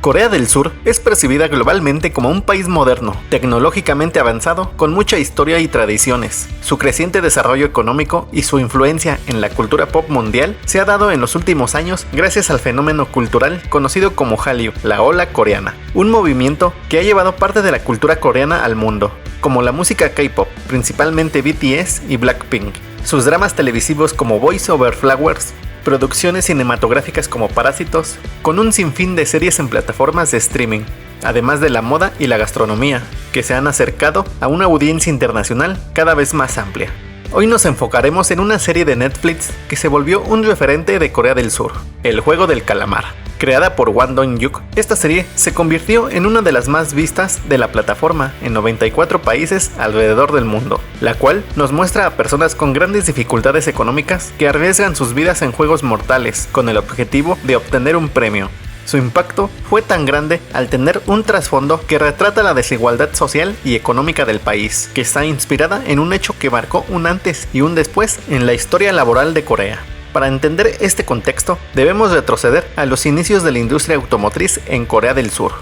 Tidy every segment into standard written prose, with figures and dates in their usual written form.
Corea del Sur es percibida globalmente como un país moderno, tecnológicamente avanzado, con mucha historia y tradiciones. Su creciente desarrollo económico y su influencia en la cultura pop mundial se ha dado en los últimos años gracias al fenómeno cultural conocido como Hallyu, la ola coreana, un movimiento que ha llevado parte de la cultura coreana al mundo, como la música K-pop, principalmente BTS y Blackpink, sus dramas televisivos como Boys Over Flowers, producciones cinematográficas como Parásitos, con un sinfín de series en plataformas de streaming, además de la moda y la gastronomía, que se han acercado a una audiencia internacional cada vez más amplia. Hoy nos enfocaremos en una serie de Netflix que se volvió un referente de Corea del Sur, El Juego del Calamar. Creada por Won Dong-yuk, esta serie se convirtió en una de las más vistas de la plataforma en 94 países alrededor del mundo, la cual nos muestra a personas con grandes dificultades económicas que arriesgan sus vidas en juegos mortales con el objetivo de obtener un premio. Su impacto fue tan grande al tener un trasfondo que retrata la desigualdad social y económica del país, que está inspirada en un hecho que marcó un antes y un después en la historia laboral de Corea. Para entender este contexto, debemos retroceder a los inicios de la industria automotriz en Corea del Sur.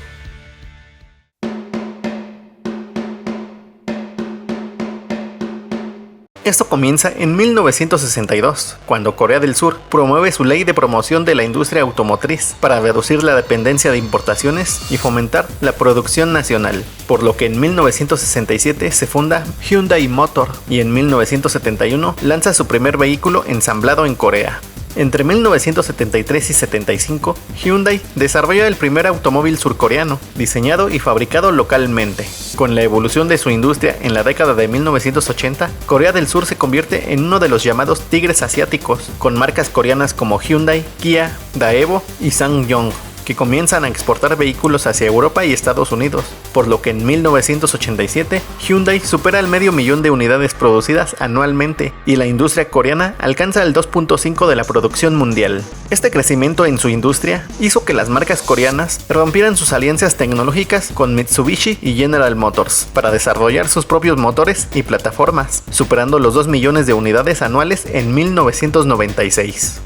Esto comienza en 1962, cuando Corea del Sur promueve su ley de promoción de la industria automotriz para reducir la dependencia de importaciones y fomentar la producción nacional, por lo que en 1967 se funda Hyundai Motor y en 1971 lanza su primer vehículo ensamblado en Corea. Entre 1973 y 75, Hyundai desarrolla el primer automóvil surcoreano, diseñado y fabricado localmente. Con la evolución de su industria en la década de 1980, Corea del Sur se convierte en uno de los llamados tigres asiáticos, con marcas coreanas como Hyundai, Kia, Daewoo y SsangYong, que comienzan a exportar vehículos hacia Europa y Estados Unidos, por lo que en 1987 Hyundai supera el 500.000 de unidades producidas anualmente y la industria coreana alcanza el 2.5% de la producción mundial. Este crecimiento en su industria hizo que las marcas coreanas rompieran sus alianzas tecnológicas con Mitsubishi y General Motors para desarrollar sus propios motores y plataformas, superando los 2 millones de unidades anuales en 1996.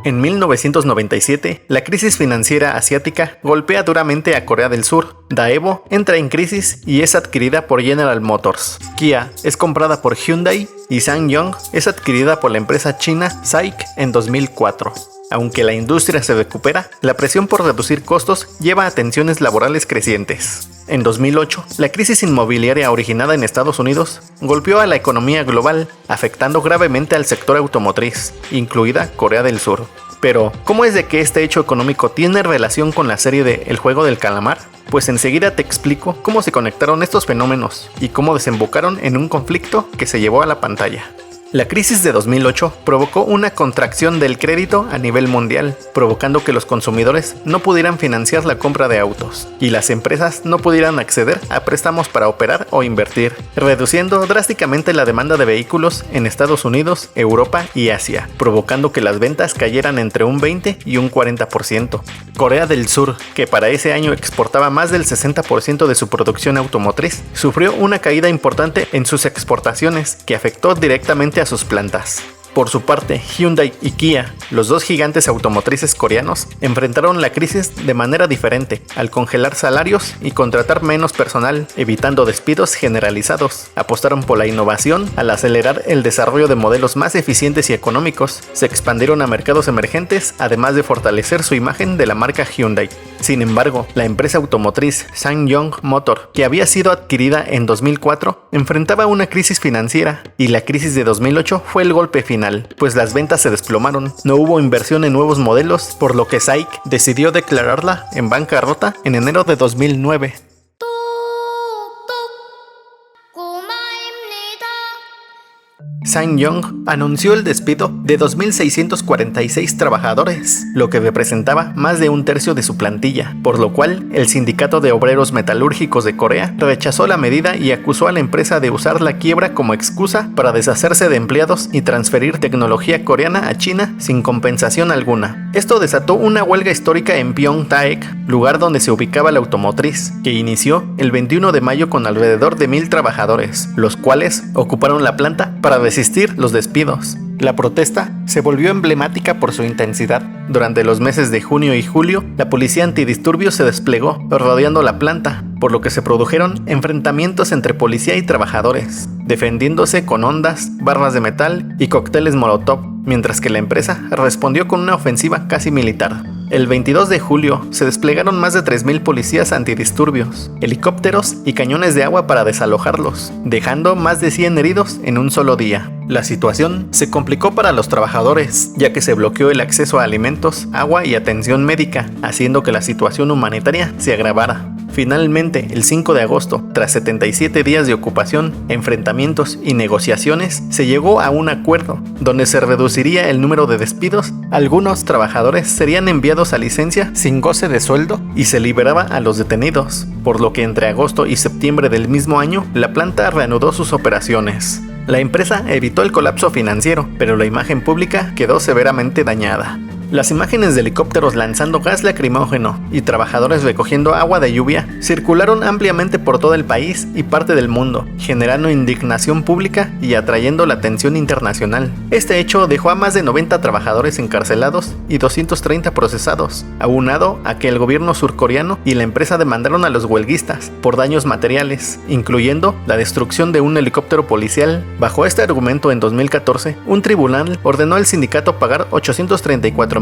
En 1997, la crisis financiera asiática golpea duramente a Corea del Sur. Daewoo entra en crisis y es adquirida por General Motors. Kia es comprada por Hyundai y SsangYong es adquirida por la empresa china SAIC en 2004. Aunque la industria se recupera, la presión por reducir costos lleva a tensiones laborales crecientes. En 2008, la crisis inmobiliaria originada en Estados Unidos golpeó a la economía global, afectando gravemente al sector automotriz, incluida Corea del Sur. Pero, ¿cómo es de que este hecho económico tiene relación con la serie de El Juego del Calamar? Pues enseguida te explico cómo se conectaron estos fenómenos y cómo desembocaron en un conflicto que se llevó a la pantalla. La crisis de 2008 provocó una contracción del crédito a nivel mundial, provocando que los consumidores no pudieran financiar la compra de autos y las empresas no pudieran acceder a préstamos para operar o invertir, reduciendo drásticamente la demanda de vehículos en Estados Unidos, Europa y Asia, provocando que las ventas cayeran entre un 20 y un 40%. Corea del Sur, que para ese año exportaba más del 60% de su producción automotriz, sufrió una caída importante en sus exportaciones que afectó directamente a sus plantas. Por su parte, Hyundai y Kia, los dos gigantes automotrices coreanos, enfrentaron la crisis de manera diferente, al congelar salarios y contratar menos personal, evitando despidos generalizados. Apostaron por la innovación al acelerar el desarrollo de modelos más eficientes y económicos. Se expandieron a mercados emergentes, además de fortalecer su imagen de la marca Hyundai. Sin embargo, la empresa automotriz SsangYong Motor, que había sido adquirida en 2004, enfrentaba una crisis financiera, y la crisis de 2008 fue el golpe final, pues las ventas se desplomaron, no hubo inversión en nuevos modelos, por lo que SAIC decidió declararla en bancarrota en enero de 2009. SsangYong anunció el despido de 2.646 trabajadores, lo que representaba más de un tercio de su plantilla, por lo cual el Sindicato de Obreros Metalúrgicos de Corea rechazó la medida y acusó a la empresa de usar la quiebra como excusa para deshacerse de empleados y transferir tecnología coreana a China sin compensación alguna. Esto desató una huelga histórica en Pyeongtaek, lugar donde se ubicaba la automotriz, que inició el 21 de mayo con alrededor de 1.000 trabajadores, los cuales ocuparon la planta para resistir los despidos. La protesta se volvió emblemática por su intensidad. Durante los meses de junio y julio, la policía antidisturbios se desplegó rodeando la planta, por lo que se produjeron enfrentamientos entre policía y trabajadores, defendiéndose con ondas, barras de metal y cócteles Molotov, mientras que la empresa respondió con una ofensiva casi militar. El 22 de julio se desplegaron más de 3.000 policías antidisturbios, helicópteros y cañones de agua para desalojarlos, dejando más de 100 heridos en un solo día. La situación se complicó para los trabajadores, ya que se bloqueó el acceso a alimentos, agua y atención médica, haciendo que la situación humanitaria se agravara. Finalmente, el 5 de agosto, tras 77 días de ocupación, enfrentamientos y negociaciones, se llegó a un acuerdo, donde se reduciría el número de despidos, algunos trabajadores serían enviados a licencia sin goce de sueldo y se liberaba a los detenidos, por lo que entre agosto y septiembre del mismo año, la planta reanudó sus operaciones. La empresa evitó el colapso financiero, pero la imagen pública quedó severamente dañada. Las imágenes de helicópteros lanzando gas lacrimógeno y trabajadores recogiendo agua de lluvia circularon ampliamente por todo el país y parte del mundo, generando indignación pública y atrayendo la atención internacional. Este hecho dejó a más de 90 trabajadores encarcelados y 230 procesados, aunado a que el gobierno surcoreano y la empresa demandaron a los huelguistas por daños materiales, incluyendo la destrucción de un helicóptero policial. Bajo este argumento, en 2014, un tribunal ordenó al sindicato pagar $834,000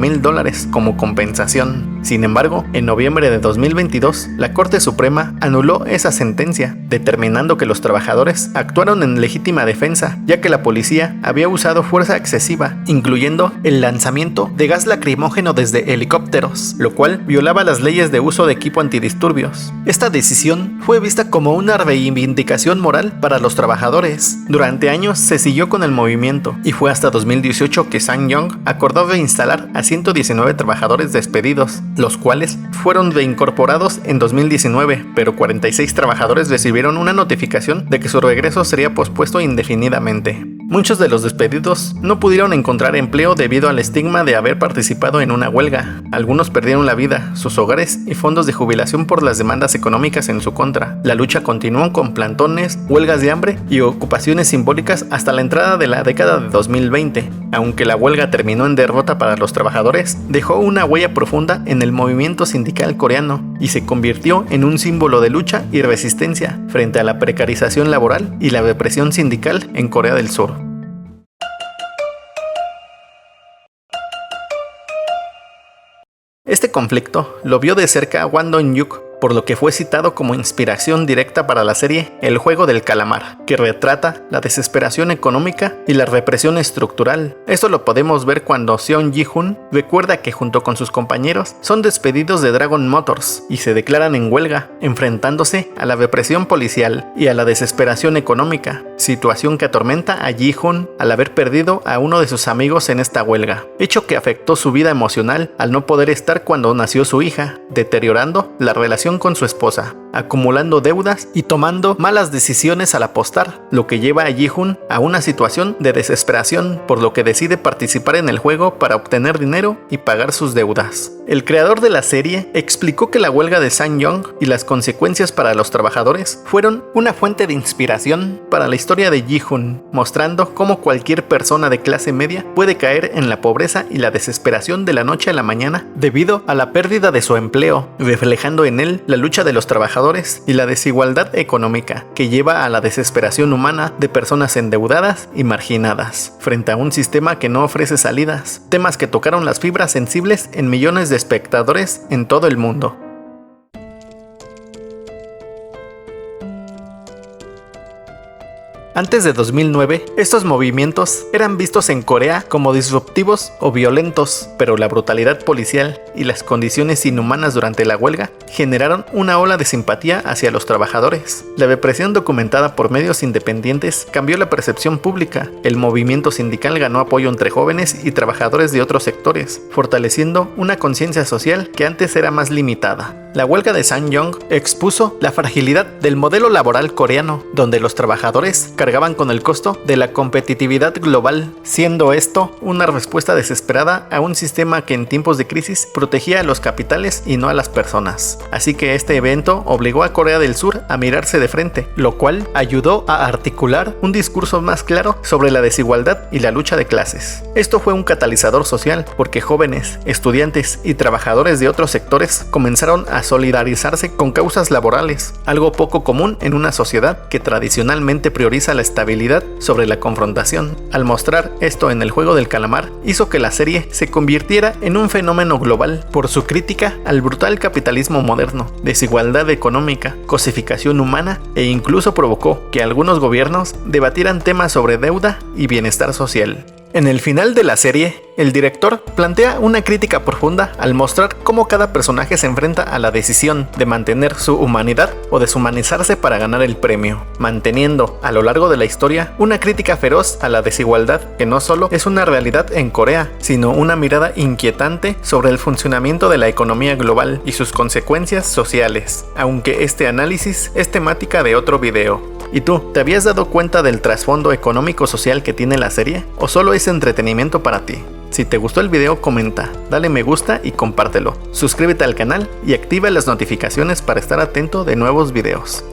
como compensación. Sin embargo, en noviembre de 2022, la Corte Suprema anuló esa sentencia, determinando que los trabajadores actuaron en legítima defensa, ya que la policía había usado fuerza excesiva, incluyendo el lanzamiento de gas lacrimógeno desde helicópteros, lo cual violaba las leyes de uso de equipo antidisturbios. Esta decisión fue vista como una reivindicación moral para los trabajadores. Durante años se siguió con el movimiento, y fue hasta 2018 que SsangYong acordó reinstalar a 119 trabajadores despedidos, los cuales fueron reincorporados en 2019, pero 46 trabajadores recibieron una notificación de que su regreso sería pospuesto indefinidamente. Muchos de los despedidos no pudieron encontrar empleo debido al estigma de haber participado en una huelga. Algunos perdieron la vida, sus hogares y fondos de jubilación por las demandas económicas en su contra. La lucha continuó con plantones, huelgas de hambre y ocupaciones simbólicas hasta la entrada de la década de 2020. Aunque la huelga terminó en derrota para los trabajadores, dejó una huella profunda en el movimiento sindical coreano y se convirtió en un símbolo de lucha y resistencia frente a la precarización laboral y la represión sindical en Corea del Sur. Este conflicto lo vio de cerca Hwang Dong-hyuk, por lo que fue citado como inspiración directa para la serie El Juego del Calamar, que retrata la desesperación económica y la represión estructural. Esto lo podemos ver cuando Seon Ji-hoon recuerda que junto con sus compañeros son despedidos de Dragon Motors y se declaran en huelga, enfrentándose a la represión policial y a la desesperación económica, situación que atormenta a Ji-hoon al haber perdido a uno de sus amigos en esta huelga, hecho que afectó su vida emocional al no poder estar cuando nació su hija, deteriorando la relación con su esposa, acumulando deudas y tomando malas decisiones al apostar, lo que lleva a Ji-hoon a una situación de desesperación, por lo que decide participar en el juego para obtener dinero y pagar sus deudas. El creador de la serie explicó que la huelga de SsangYong y las consecuencias para los trabajadores fueron una fuente de inspiración para la historia de Ji-hoon, mostrando cómo cualquier persona de clase media puede caer en la pobreza y la desesperación de la noche a la mañana debido a la pérdida de su empleo, reflejando en él la lucha de los trabajadores y la desigualdad económica que lleva a la desesperación humana de personas endeudadas y marginadas frente a un sistema que no ofrece salidas, temas que tocaron las fibras sensibles en millones de espectadores en todo el mundo. Antes de 2009, estos movimientos eran vistos en Corea como disruptivos o violentos, pero la brutalidad policial y las condiciones inhumanas durante la huelga generaron una ola de simpatía hacia los trabajadores. La represión documentada por medios independientes cambió la percepción pública. El movimiento sindical ganó apoyo entre jóvenes y trabajadores de otros sectores, fortaleciendo una conciencia social que antes era más limitada. La huelga de SsangYong expuso la fragilidad del modelo laboral coreano, donde los trabajadores cargaban con el costo de la competitividad global, siendo esto una respuesta desesperada a un sistema que en tiempos de crisis protegía a los capitales y no a las personas. Así que este evento obligó a Corea del Sur a mirarse de frente, lo cual ayudó a articular un discurso más claro sobre la desigualdad y la lucha de clases. Esto fue un catalizador social porque jóvenes, estudiantes y trabajadores de otros sectores comenzaron a solidarizarse con causas laborales, algo poco común en una sociedad que tradicionalmente prioriza la estabilidad sobre la confrontación. Al mostrar esto en El Juego del Calamar, hizo que la serie se convirtiera en un fenómeno global por su crítica al brutal capitalismo moderno, desigualdad económica, cosificación humana e incluso provocó que algunos gobiernos debatieran temas sobre deuda y bienestar social. En el final de la serie, el director plantea una crítica profunda al mostrar cómo cada personaje se enfrenta a la decisión de mantener su humanidad o deshumanizarse para ganar el premio, manteniendo a lo largo de la historia una crítica feroz a la desigualdad que no solo es una realidad en Corea, sino una mirada inquietante sobre el funcionamiento de la economía global y sus consecuencias sociales, aunque este análisis es temática de otro video. ¿Y tú, te habías dado cuenta del trasfondo económico-social que tiene la serie? ¿O solo es entretenimiento para ti? Si te gustó el video, comenta, dale me gusta y compártelo. Suscríbete al canal y activa las notificaciones para estar atento de nuevos videos.